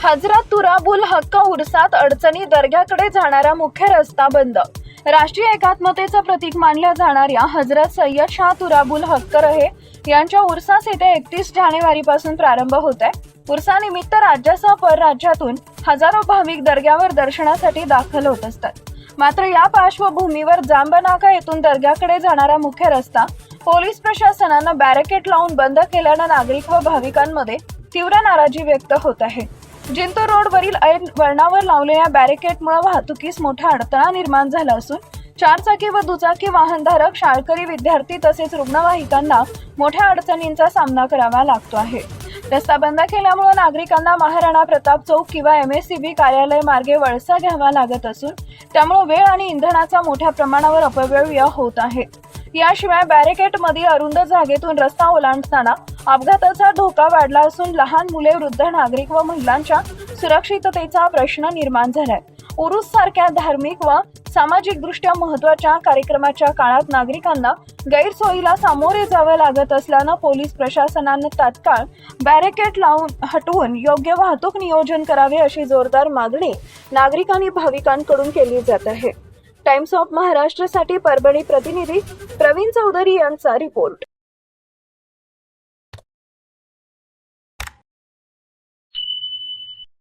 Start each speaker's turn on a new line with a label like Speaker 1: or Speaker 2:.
Speaker 1: हजरत तुराबुल हक्क उर्सात अडचणी दर्ग्याकडे जाणारा मुख्य रस्ता बंद। राष्ट्रीय एकात्मतेचं प्रतीक मानल्या जाणाऱ्या हजरत सय्यद शाह तुराबुल हक्क रहे यांच्या उर्सास येत्या 31 जानेवारीपासून प्रारंभ होत आहे। उर्सानिमित्त राज्यासह परराज्यातून हजारो भाविक दर्ग्यावर दर्शनासाठी दाखल होत असतात। मात्र या पार्श्वभूमीवर जांबनाका येथून दर्ग्याकडे जाणारा मुख्य रस्ता पोलीस प्रशासनानं बॅरिकेड लावून बंद केल्यानं नागरिक व भाविकांमध्ये तीव्र नाराजी व्यक्त होत आहे। जिंतूर रोडवरील ऐन वळणावर लावलेल्या बॅरिकेडमुळे वाहतुकीस मोठा अडथळा निर्माण झाला असून चारचाकी व दुचाकी वाहनधारक, शाळकरी, विद्यार्थी तसेच रुग्णवाहिकांना मोठ्या अडचणींचा सामना करावा लागतो आहे। रस्ता बंद केल्यामुळे नागरिकांना महाराणा प्रताप चौक किंवा MSCB कार्यालय मार्गे वळसा घ्यावा लागत असून त्यामुळे वेळ आणि इंधनाचा मोठ्या प्रमाणावर अपव्यय होत आहे। याशिवाय बॅरिकेडमधील अरुंद जागेतून रस्ता ओलांडताना अपघाताचा धोका वाढला असून लहान मुले, वृद्ध नागरिक व महिलांच्या सुरक्षिततेचा प्रश्न निर्माण झालाय। उरूस सारख्या धार्मिक व सामाजिक दृष्ट्या महत्त्वाच्या कार्यक्रमाच्या काळात नागरिकांना गैरसोयीला सामोरे जावे लागत असल्यानं पोलीस प्रशासनानं तात्काळ बॅरिकेड हटवून योग्य वाहतूक नियोजन करावे अशी जोरदार मागणी नागरिक आणि भाविकांकडून केली जात आहे। टाइम्स ऑफ महाराष्ट्रसाठी परभणी प्रतिनिधी प्रवीण चौधरी यांचा रिपोर्ट।